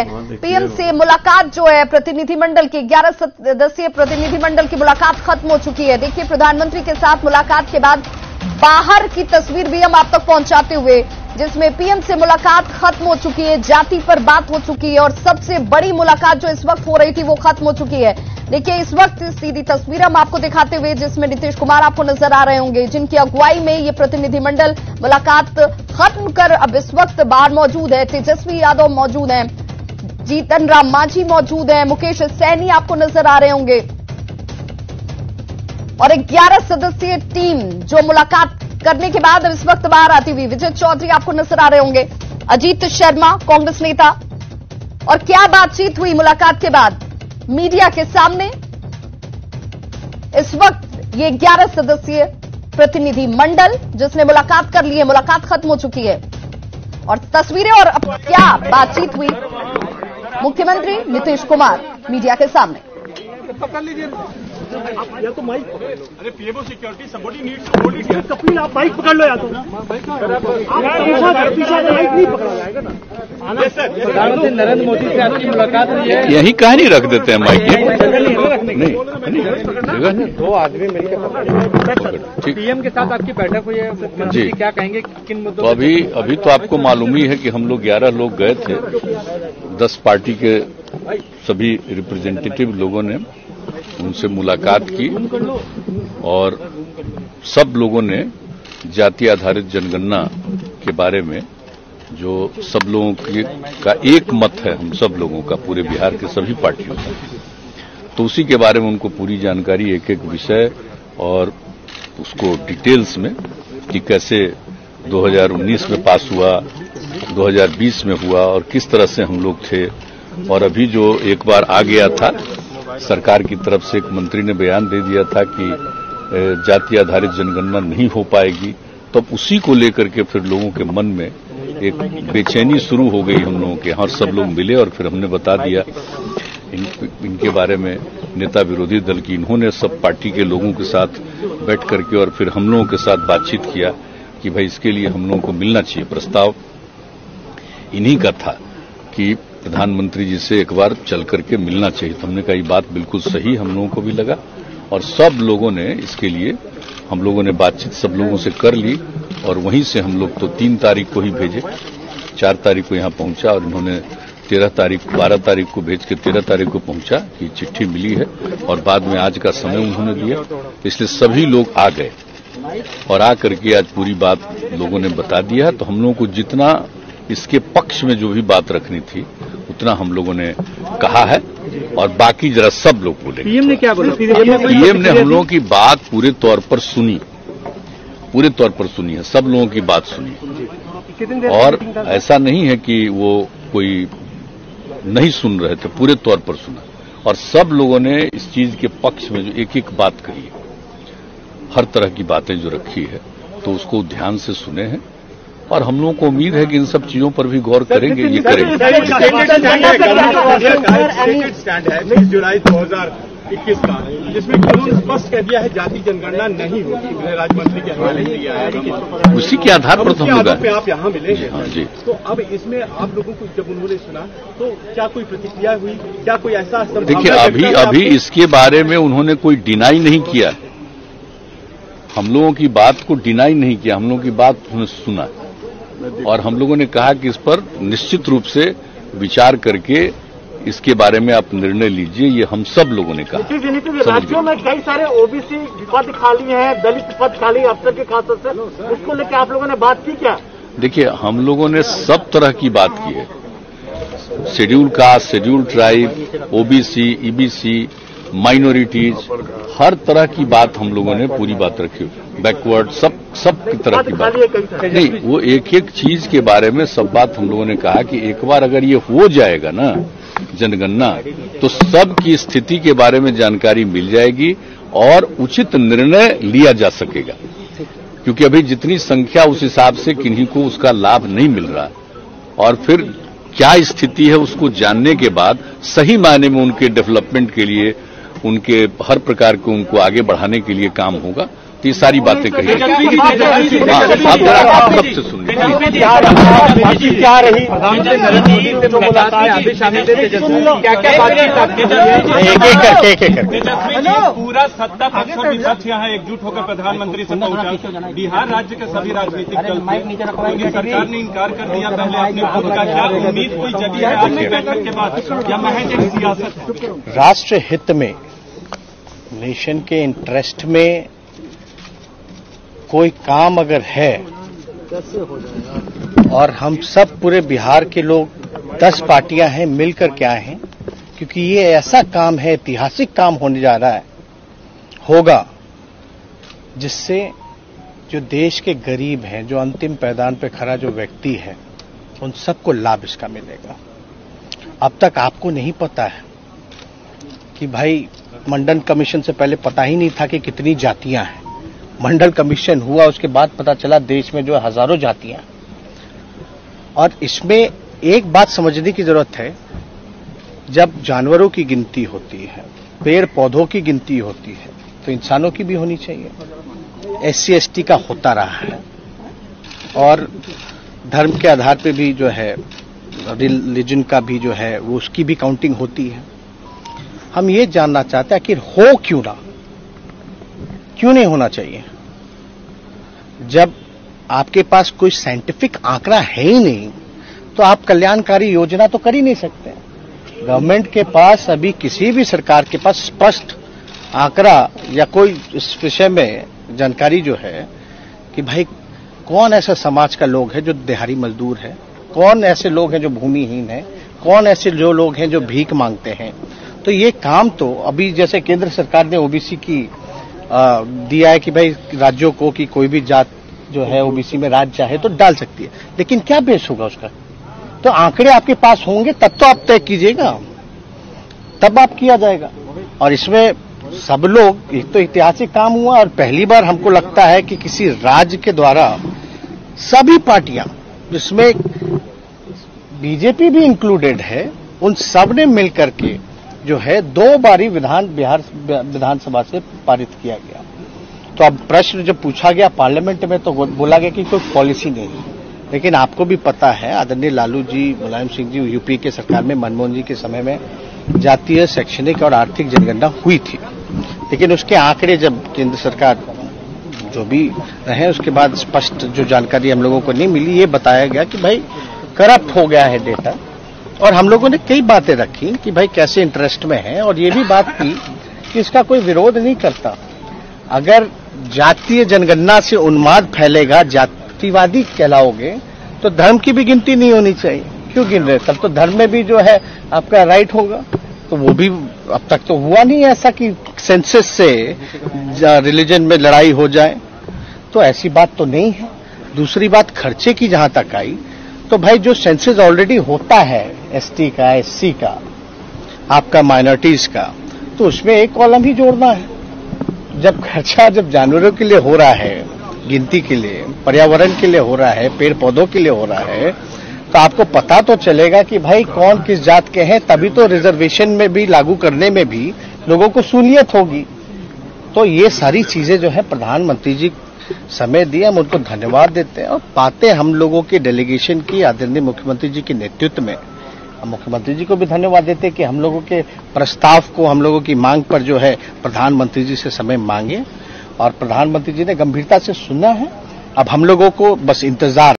PM से मुलाकात जो है प्रतिनिधिमंडल की 11 सदस्यीय प्रतिनिधिमंडल की मुलाकात खत्म हो चुकी है। देखिए, प्रधानमंत्री के साथ मुलाकात के बाद बाहर की तस्वीर भी हम आप तक पहुंचाते हुए, जिसमें पीएम से मुलाकात खत्म हो चुकी है, जाति पर बात हो चुकी है और सबसे बड़ी मुलाकात जो इस वक्त हो रही थी वो खत्म हो चुकी है। देखिए, इस वक्त सीधी तस्वीर हम आपको दिखाते हुए, जिसमें नीतीश कुमार आपको नजर आ रहे होंगे, जिनकी अगुवाई में ये प्रतिनिधिमंडल मुलाकात खत्म कर अब इस वक्त बाहर मौजूद है। तेजस्वी यादव मौजूद हैं, जीतन राम मांझी मौजूद हैं, मुकेश सैनी आपको नजर आ रहे होंगे और 11 सदस्यीय टीम जो मुलाकात करने के बाद इस वक्त बाहर आती हुई, विजय चौधरी आपको नजर आ रहे होंगे, अजीत शर्मा कांग्रेस नेता। और क्या बातचीत हुई मुलाकात के बाद मीडिया के सामने, इस वक्त ये 11 सदस्यीय प्रतिनिधि मंडल जिसने मुलाकात कर ली है, मुलाकात खत्म हो चुकी है और तस्वीरें और अब क्या बातचीत हुई मुख्यमंत्री नीतीश कुमार मीडिया के सामने। पकड़ लीजिए या तो माइक, अरे PMO security somebody needs to hold it. Kapil आप माइक पकड़ लो या तो माइक नहीं पकड़ा जाएगा ना। प्रधानमंत्री नरेंद्र मोदी से आपकी मुलाकात हुई है, यही कहा नहीं रख देते हैं माइक नहीं, दो आदमी मिलकर पीएम के साथ आपकी बैठक हुई है, मुख्यमंत्री क्या कहेंगे किन मुद्दों? तो अभी तो आपको मालूम ही है कि हम लोग 11 लोग गए थे, 10 पार्टी के सभी रिप्रेजेंटेटिव लोगों ने उनसे मुलाकात की और सब लोगों ने जाति आधारित जनगणना के बारे में जो सब लोगों का एक मत है, हम सब लोगों का, पूरे बिहार के सभी पार्टियों का, तो उसी के बारे में उनको पूरी जानकारी, एक एक विषय और उसको डिटेल्स में कि कैसे 2019 में पास हुआ, 2020 में हुआ और किस तरह से हम लोग थे। और अभी जो एक बार आ गया था, सरकार की तरफ से एक मंत्री ने बयान दे दिया था कि जाति आधारित जनगणना नहीं हो पाएगी, तो उसी को लेकर के फिर लोगों के मन में एक बेचैनी शुरू हो गई हम लोगों के। और सब लोग मिले और फिर हमने बता दिया इनके बारे में, नेता विरोधी दल की, इन्होंने सब पार्टी के लोगों के साथ बैठ करके और फिर हम लोगों के साथ बातचीत किया कि भाई इसके लिए हम लोगों को मिलना चाहिए। प्रस्ताव इन्हीं का था कि प्रधानमंत्री जी से एक बार चल करके मिलना चाहिए। तो हमने कहा ये बात बिल्कुल सही हम लोगों को भी लगा और सब लोगों ने इसके लिए, हम लोगों ने बातचीत सब लोगों से कर ली और वहीं से हम लोग तो 3 तारीख को ही भेजे, 4 तारीख को यहां पहुंचा और इन्होंने 12 तारीख को भेज के 13 तारीख को पहुंचा कि चिट्ठी मिली है और बाद में आज का समय उन्होंने दिया। इसलिए सभी लोग आ गए और आ करके आज पूरी बात लोगों ने बता दिया है। तो हम लोगों को जितना इसके पक्ष में जो भी बात रखनी थी उतना हम लोगों ने कहा है और बाकी जरा सब लोग बोले। पीएम ने क्या बोला? पीएम ने हम लोगों की बात पूरे तौर पर सुनी है, सब लोगों की बात सुनी और ऐसा नहीं है कि वो कोई नहीं सुन रहे थे, पूरे तौर पर सुना और सब लोगों ने इस चीज के पक्ष में जो एक एक बात कही है, हर तरह की बातें जो रखी है, तो उसको ध्यान से सुने हैं और हम लोगों को उम्मीद है कि इन सब चीजों पर भी गौर करेंगे, ये करेंगे। स्टैंड है 20 जुलाई 2021 का, जिसमें उन्होंने स्पष्ट कह दिया है जाति जनगणना नहीं होगी, गृह राज्य मंत्री के हवाले दिया है। उसी के आधार पर तो हम लोग आप यहाँ मिलेंगे। हाँ जी। तो अब इसमें आप लोगों को जब उन्होंने सुना तो क्या कोई प्रतिक्रिया हुई, क्या कोई ऐसा? देखिए, अभी इसके बारे में उन्होंने कोई डिनाई नहीं किया, हम लोगों की बात को डिनाई नहीं किया, हम लोगों की बात उन्होंने सुना और हम लोगों ने कहा कि इस पर निश्चित रूप से विचार करके इसके बारे में आप निर्णय लीजिए, ये हम सब लोगों ने कहा। राज्यों में कई सारे ओबीसी पद खाली हैं, दलित पद खाली अफसर के खास से, उसको लेकर आप लोगों ने बात की क्या? देखिए, हम लोगों ने सब तरह की बात की है, schedule caste, schedule tribe, OBC, EBC, minorities, हर तरह की बात हम लोगों ने पूरी बात रखी, बैकवर्ड, सब की तरह की बात नहीं, वो एक एक चीज के बारे में सब बात हम लोगों ने कहा कि एक बार अगर ये हो जाएगा ना जनगणना, तो सब की स्थिति के बारे में जानकारी मिल जाएगी और उचित निर्णय लिया जा सकेगा, क्योंकि अभी जितनी संख्या उस हिसाब से किन्हीं को उसका लाभ नहीं मिल रहा और फिर क्या स्थिति है उसको जानने के बाद सही मायने में उनके डेवलपमेंट के लिए, उनके हर प्रकार को उनको आगे बढ़ाने के लिए काम होगा तो ये सारी बातें कही। आप जरा आप सबसे सुन लीजिए। क्या रही प्रधानमंत्री नरेंद्र मोदी से मुलाकात में आदेश आने थे तेजस्वी, क्या बातचीत एक एक करके पूरा सत्ता पक्ष और विपक्ष यहाँ एकजुट होकर प्रधानमंत्री से पहुंचा। बिहार राज्य के सभी राजनीतिक दल थे, सरकार ने इनकार कर दिया पहले अपने खुद का। क्या उम्मीद कोई जगी है आज की बैठक के बाद या महज एक सियासत है? राष्ट्र हित में, नेशन के इंटरेस्ट में कोई काम अगर है और हम सब पूरे बिहार के लोग 10 पार्टियां हैं मिलकर के आए हैं, क्योंकि ये ऐसा काम है, ऐतिहासिक काम होने जा रहा है, होगा, जिससे जो देश के गरीब हैं, जो अंतिम पैदान पे खड़ा जो व्यक्ति है, उन सबको लाभ इसका मिलेगा। अब तक आपको नहीं पता है कि भाई मंडल कमीशन से पहले पता ही नहीं था कि कितनी जातियां हैं। मंडल कमीशन हुआ, उसके बाद पता चला देश में जो हजारों जातियां हैं। और इसमें एक बात समझने की जरूरत है, जब जानवरों की गिनती होती है, पेड़ पौधों की गिनती होती है, तो इंसानों की भी होनी चाहिए। SC ST का होता रहा है और धर्म के आधार पे भी जो है, रिलीजन का भी जो है, वो उसकी भी काउंटिंग होती है। हम ये जानना चाहते हैं कि हो क्यों ना, क्यों नहीं होना चाहिए? जब आपके पास कोई साइंटिफिक आंकड़ा है ही नहीं, तो आप कल्याणकारी योजना तो कर ही नहीं सकते। गवर्नमेंट के पास अभी, किसी भी सरकार के पास स्पष्ट आंकड़ा या कोई इस विषय में जानकारी जो है कि भाई कौन ऐसा समाज का लोग है जो दिहाड़ी मजदूर है, कौन ऐसे लोग हैं जो भूमिहीन है, कौन ऐसे जो लोग हैं जो भीख मांगते हैं। तो ये काम तो अभी जैसे केंद्र सरकार ने ओबीसी की दिया है कि भाई राज्यों को कि कोई भी जात जो है ओबीसी में राज्य चाहे तो डाल सकती है, लेकिन क्या बेस होगा उसका? तो आंकड़े आपके पास होंगे तब तो आप तय कीजिएगा, तब आप किया जाएगा। और इसमें सब लोग, एक तो ऐतिहासिक काम हुआ और पहली बार हमको लगता है कि किसी राज्य के द्वारा सभी पार्टियां, जिसमें बीजेपी भी इंक्लूडेड है, उन सब ने मिलकर के जो है 2 बारी बिहार विधानसभा से पारित किया गया। तो अब प्रश्न जब पूछा गया पार्लियामेंट में, तो बोला गया कि कोई पॉलिसी नहीं है। लेकिन आपको भी पता है, आदरणीय लालू जी, मुलायम सिंह जी, यूपी के सरकार में मनमोहन जी के समय में जातीय, शैक्षणिक और आर्थिक जनगणना हुई थी। लेकिन उसके आंकड़े जब केंद्र सरकार जो भी रहे, उसके बाद स्पष्ट जो जानकारी हम लोगों को नहीं मिली, ये बताया गया कि भाई करप्ट हो गया है डेटा। और हम लोगों ने कई बातें रखी कि भाई कैसे इंटरेस्ट में है, और ये भी बात की कि इसका कोई विरोध नहीं करता। अगर जातीय जनगणना से उन्माद फैलेगा, जातिवादी कहलाओगे, तो धर्म की भी गिनती नहीं होनी चाहिए। क्यों गिन रहे? तब तो धर्म में भी जो है आपका राइट होगा। तो वो भी अब तक तो हुआ नहीं ऐसा कि सेंसस से रिलीजन में लड़ाई हो जाए, तो ऐसी बात तो नहीं है। दूसरी बात, खर्चे की जहां तक आई, तो भाई जो सेंसस ऑलरेडी होता है ST का, SC का, आपका माइनॉरिटीज का, तो उसमें एक कॉलम ही जोड़ना है। जब खर्चा जब जानवरों के लिए हो रहा है, गिनती के लिए, पर्यावरण के लिए हो रहा है, पेड़ पौधों के लिए हो रहा है, तो आपको पता तो चलेगा कि भाई कौन किस जात के हैं, तभी तो रिजर्वेशन में भी लागू करने में भी लोगों को सहूलियत होगी। तो ये सारी चीजें जो है प्रधानमंत्री जी समय दिए, हम उनको धन्यवाद देते हैं। और बातें हम लोगों के डेलीगेशन की आदरणीय मुख्यमंत्री जी के नेतृत्व में, हम मुख्यमंत्री जी को भी धन्यवाद देते हैं कि हम लोगों के प्रस्ताव को, हम लोगों की मांग पर जो है प्रधानमंत्री जी से समय मांगे, और प्रधानमंत्री जी ने गंभीरता से सुना है। अब हम लोगों को बस इंतजार